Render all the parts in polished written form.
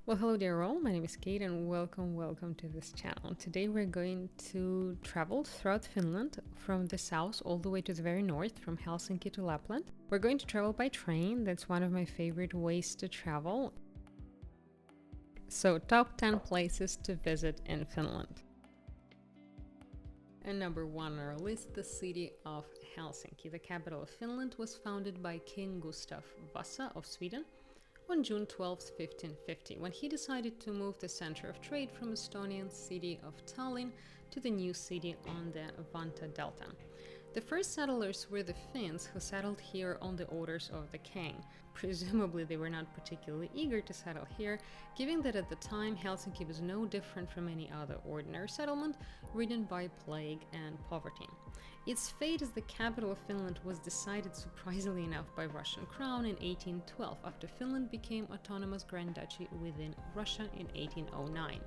Well, hello there all, my name is Kate and welcome to this channel. Today we're going to travel throughout Finland from the south all the way to the very north, from Helsinki to Lapland. We're going to travel by train, that's one of my favorite ways to travel. So, top 10 places to visit in Finland. And number 1 on our list, the city of Helsinki. The capital of Finland was founded by King Gustav Vasa of Sweden on June 12, 1550, when he decided to move the center of trade from Estonian city of Tallinn to the new city on the Vanta Delta. The first settlers were the Finns, who settled here on the orders of the king. Presumably they were not particularly eager to settle here, given that at the time Helsinki was no different from any other ordinary settlement, ridden by plague and poverty. Its fate as the capital of Finland was decided, surprisingly enough, by Russian crown in 1812, after Finland became autonomous Grand Duchy within Russia in 1809.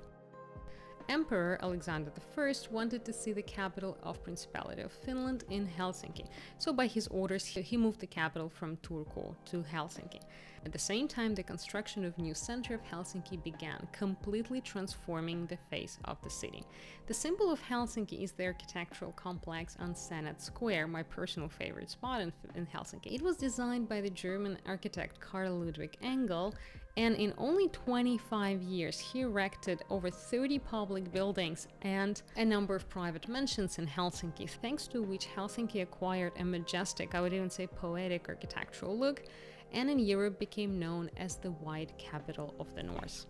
Emperor Alexander I wanted to see the capital of Principality of Finland in Helsinki, so by his orders he moved the capital from Turku to Helsinki. At the same time, the construction of new center of Helsinki began, completely transforming the face of the city. The symbol of Helsinki is the architectural complex on Senate Square, my personal favorite spot in Helsinki. It was designed by the German architect Carl Ludwig Engel, and in only 25 years he erected over 30 public buildings and a number of private mansions in Helsinki, thanks to which Helsinki acquired a majestic, I would even say poetic architectural look, and in Europe became known as the White Capital of the North.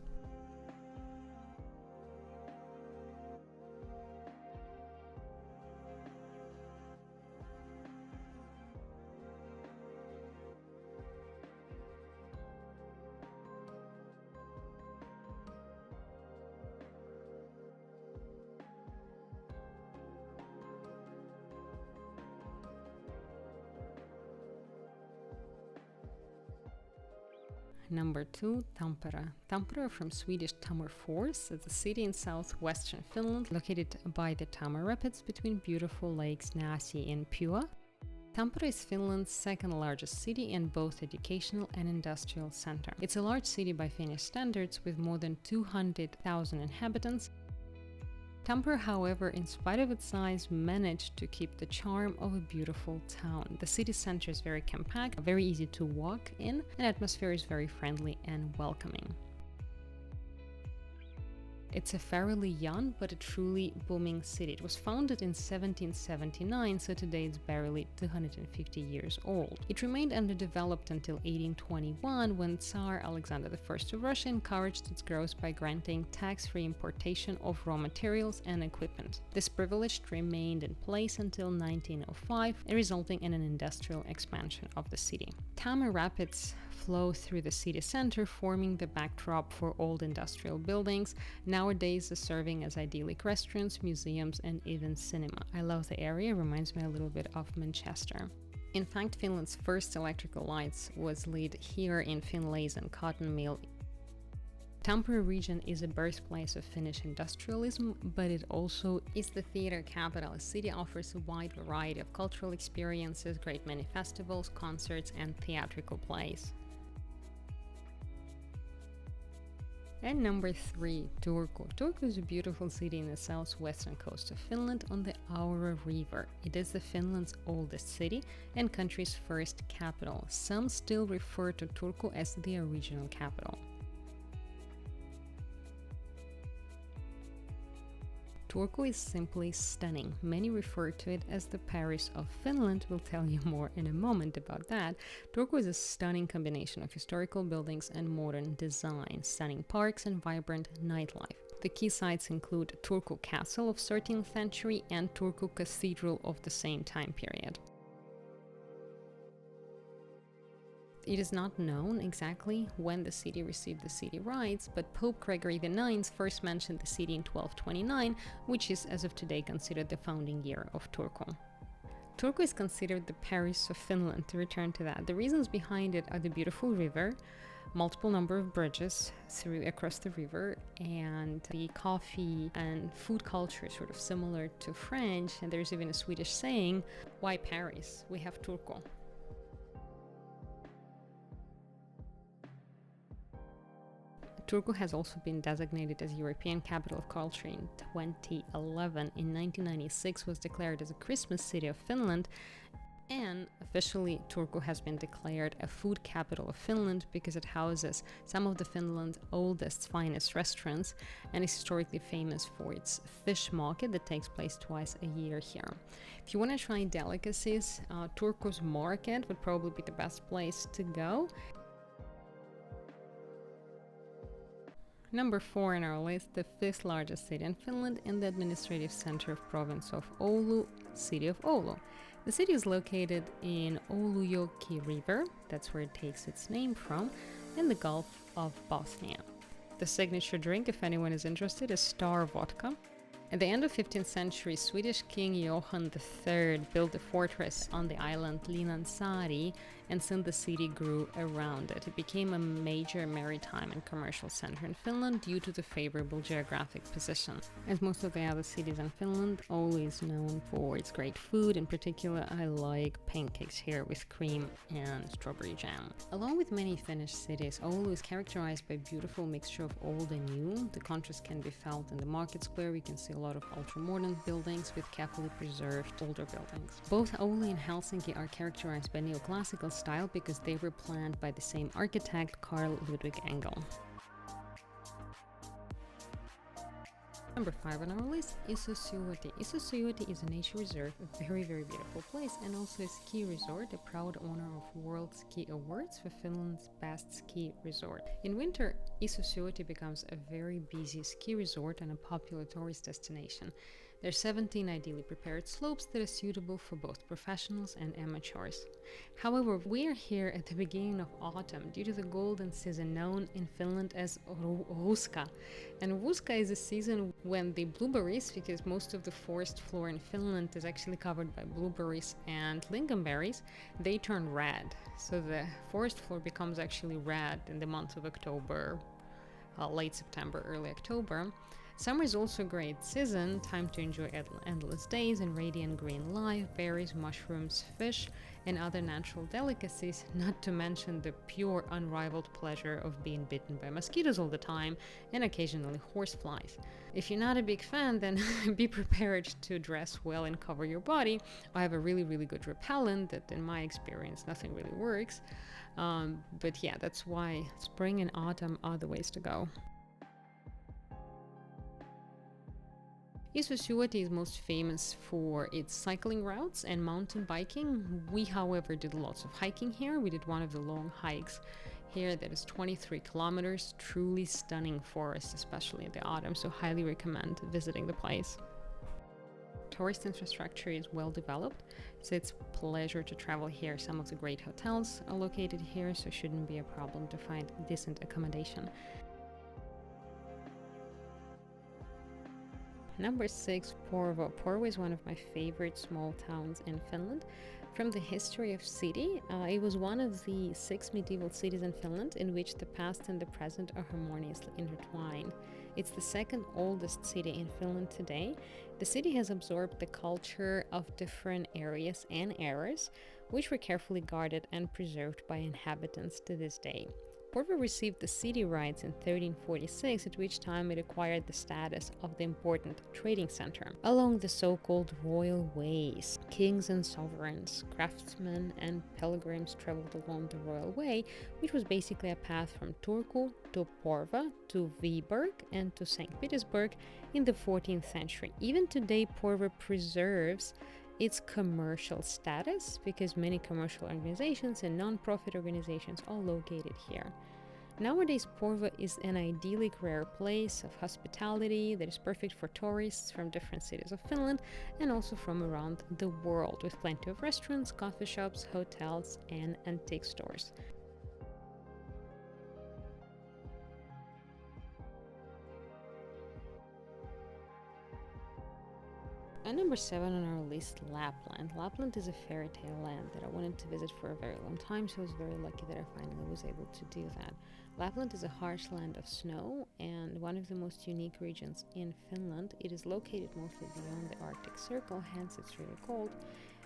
Number 2, Tampere. Tampere, from Swedish Tammerfors, is a city in southwestern Finland, located by the Tammer Rapids between beautiful lakes Näsi and Pyhä. Tampere is Finland's second largest city and both educational and industrial center. It's a large city by Finnish standards with more than 200,000 inhabitants. Tampere, however, in spite of its size, managed to keep the charm of a beautiful town. The city center is very compact, very easy to walk in, and atmosphere is very friendly and welcoming. It's a fairly young but a truly booming city. It was founded in 1779, so today it's barely 250 years old. It remained underdeveloped until 1821, when Tsar Alexander I of Russia encouraged its growth by granting tax-free importation of raw materials and equipment. This privilege remained in place until 1905, resulting in an industrial expansion of the city. Tammer Rapids flow through the city center, forming the backdrop for old industrial buildings, nowadays serving as idyllic restaurants, museums, and even cinema. I love the area, reminds me a little bit of Manchester. In fact, Finland's first electrical lights was lit here in Finlayson cotton mill. Tampere region is a birthplace of Finnish industrialism, but it also is the theater capital. The city offers a wide variety of cultural experiences, great many festivals, concerts, and theatrical plays. And number 3, Turku. Turku is a beautiful city in the southwestern coast of Finland on the Aura River. It is the Finland's oldest city and country's first capital. Some still refer to Turku as the original capital. Turku is simply stunning. Many refer to it as the Paris of Finland. We'll tell you more in a moment about that. Turku is a stunning combination of historical buildings and modern design, stunning parks and vibrant nightlife. The key sites include Turku Castle of 13th century and Turku Cathedral of the same time period. It is not known exactly when the city received the city rights, but Pope Gregory IX first mentioned the city in 1229, which is as of today considered the founding year of Turku. Turku is considered the Paris of Finland, to return to that. The reasons behind it are the beautiful river, multiple number of bridges across the river, and the coffee and food culture is sort of similar to French, and there's even a Swedish saying, "Why Paris? We have Turku." Turku has also been designated as European Capital of Culture in 2011. In 1996 was declared as a Christmas city of Finland, and officially Turku has been declared a food capital of Finland because it houses some of the Finland's oldest, finest restaurants and is historically famous for its fish market that takes place twice a year here. If you want to try delicacies, Turku's market would probably be the best place to go. Number 4 in our list, the 5th largest city in Finland and the administrative center of province of Oulu, city of Oulu. The city is located in Oulujoki River, that's where it takes its name from, in the Gulf of Bothnia. The signature drink, if anyone is interested, is Star Vodka. At the end of 15th century, Swedish King Johan III built a fortress on the island Linnansaari, and soon the city grew around it. It became a major maritime and commercial center in Finland due to the favorable geographic position. As most of the other cities in Finland, Oulu is known for its great food. In particular, I like pancakes here with cream and strawberry jam. Along with many Finnish cities, Oulu is characterized by a beautiful mixture of old and new. The contrast can be felt in the market square. We can see a lot of ultra-modern buildings with carefully preserved older buildings. Both Oulu and Helsinki are characterized by neoclassical style because they were planned by the same architect, Carl Ludwig Engel. Number 5 on our list is Syote. Syote is a nature reserve, a very, very beautiful place, and also a ski resort, a proud owner of World Ski Awards for Finland's best ski resort. In winter, Syote becomes a very busy ski resort and a popular tourist destination. There are 17 ideally prepared slopes that are suitable for both professionals and amateurs. However, we are here at the beginning of autumn due to the golden season known in Finland as Ruska. And Ruska is a season when the blueberries, because most of the forest floor in Finland is actually covered by blueberries and lingonberries, they turn red. So the forest floor becomes actually red in the month of October, late September, early October. Summer is also a great season, time to enjoy endless days and radiant green life, berries, mushrooms, fish, and other natural delicacies, not to mention the pure, unrivaled pleasure of being bitten by mosquitoes all the time and occasionally horseflies. If you're not a big fan, then be prepared to dress well and cover your body. I have a really, really good repellent that, in my experience, nothing really works. But yeah, that's why spring and autumn are the ways to go. Syote is most famous for its cycling routes and mountain biking. We, however, did lots of hiking here. We did one of the long hikes here that is 23 kilometers, truly stunning forest, especially in the autumn, so highly recommend visiting the place. Tourist infrastructure is well developed, so it's a pleasure to travel here. Some of the great hotels are located here, so shouldn't be a problem to find decent accommodation. Number 6, Porvoo. Porvoo is one of my favorite small towns in Finland. From the history of city, it was one of the 6 medieval cities in Finland in which the past and the present are harmoniously intertwined. It's the second oldest city in Finland today. The city has absorbed the culture of different areas and eras, which were carefully guarded and preserved by inhabitants to this day. Porvoo received the city rights in 1346, at which time it acquired the status of the important trading center. Along the so-called royal ways, kings and sovereigns, craftsmen and pilgrims traveled along the royal way, which was basically a path from Turku to Porvoo to Viborg and to St. Petersburg in the 14th century. Even today, Porvoo preserves its commercial status because many commercial organizations and non-profit organizations are located here. Nowadays, Porvoo is an idyllic rare place of hospitality that is perfect for tourists from different cities of Finland and also from around the world, with plenty of restaurants, coffee shops, hotels, and antique stores. And number 7 on our list, Lapland. Lapland is a fairy tale land that I wanted to visit for a very long time, so I was very lucky that I finally was able to do that. Lapland is a harsh land of snow and one of the most unique regions in Finland. It is located mostly beyond the Arctic Circle, hence it's really cold.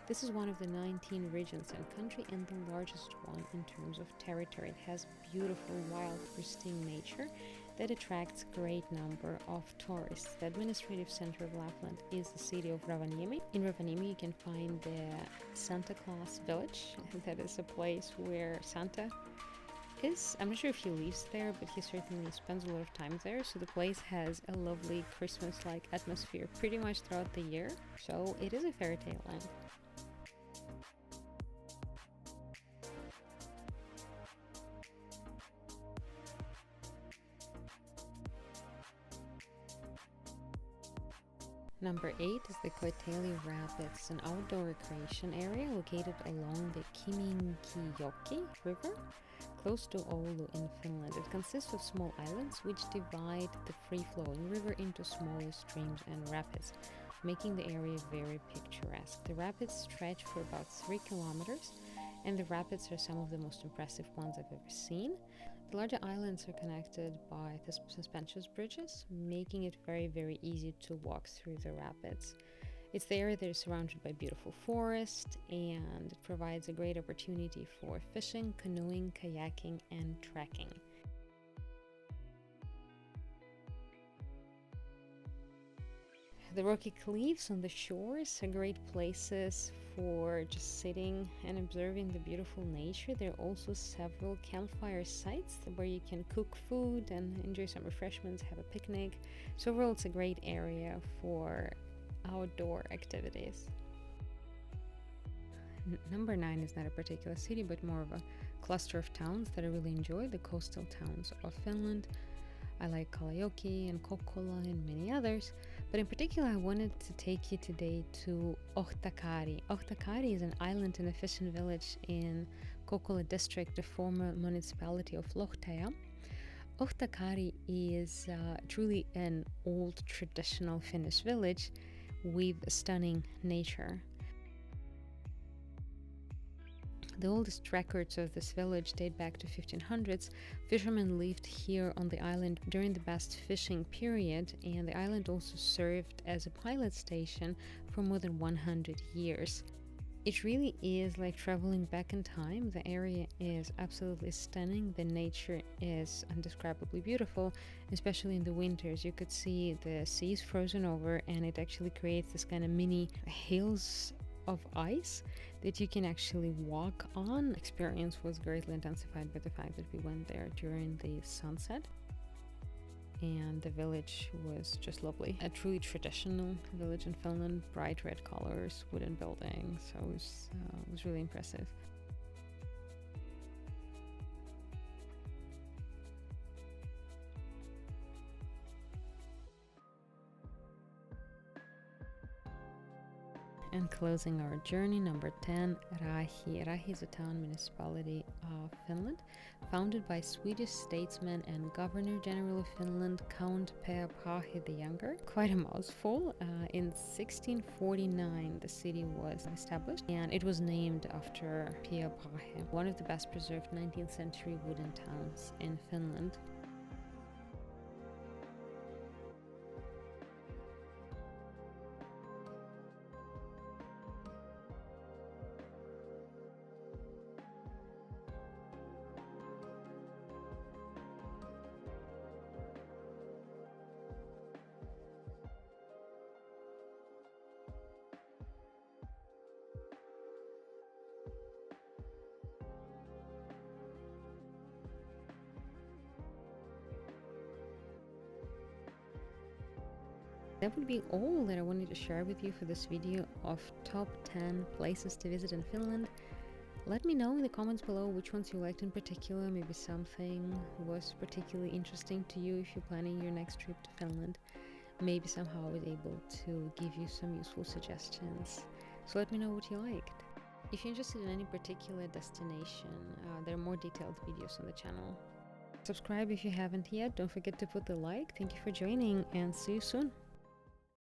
This is one of the 19 regions in country and the largest one in terms of territory. It has beautiful, wild, pristine nature that attracts a great number of tourists. The administrative center of Lapland is the city of Rovaniemi. In Rovaniemi you can find the Santa Claus village. That is a place where Santa is. I'm not sure if he lives there, but he certainly spends a lot of time there. So the place has a lovely Christmas-like atmosphere pretty much throughout the year. So it is a fairy tale land. Number 8 is the KOITELI Rapids, an outdoor recreation area located along the Kevinmarkenvard river, close to Oulu in Finland. It consists of small islands which divide the free-flowing river into smaller streams and rapids, making the area very picturesque. The rapids stretch for about 3 kilometers, and the rapids are some of the most impressive ones I've ever seen. The larger islands are connected by suspension bridges, making it very easy to walk through the rapids. It's the area that is surrounded by beautiful forest, and it provides a great opportunity for fishing, canoeing, kayaking, and trekking. The rocky cliffs on the shores are great places for just sitting and observing the beautiful nature. There are also several campfire sites where you can cook food and enjoy some refreshments, have a picnic. So overall it's a great area for outdoor activities. Number 9 is not a particular city, but more of a cluster of towns that I really enjoy, the coastal towns of Finland. I like Kalajoki and Kokkola and many others, but in particular I wanted to take you today to Ohtakaari. Ohtakaari is an island and a fishing village in Kokkola district, the former municipality of Lohtaja. Ohtakaari is truly an old traditional Finnish village with stunning nature. The oldest records of this village date back to 1500s. Fishermen lived here on the island during the best fishing period, and the island also served as a pilot station for more than 100 years. It really is like traveling back in time. The area is absolutely stunning. The nature is indescribably beautiful, especially in the winters. You could see the seas frozen over, and it actually creates this kind of mini hills of ice that you can actually walk on. Experience was greatly intensified by the fact that we went there during the sunset, and the village was just lovely. A truly traditional village in Finland, bright red colors, wooden buildings, so it was really impressive. And closing our journey, number 10, Raahe. Raahe is a town municipality of Finland, founded by Swedish statesman and Governor General of Finland, Count Per Raahe the Younger. Quite a mouthful. In 1649, the city was established, and it was named after Per Raahe, one of the best preserved 19th century wooden towns in Finland. That would be all that I wanted to share with you for this video of top 10 places to visit in Finland. Let me know in the comments below which ones you liked in particular. Maybe something was particularly interesting to you if you're planning your next trip to Finland. Maybe somehow I was able to give you some useful suggestions. So let me know what you liked. If you're interested in any particular destination, there are more detailed videos on the channel. Subscribe if you haven't yet. Don't forget to put the like. Thank you for joining, and see you soon.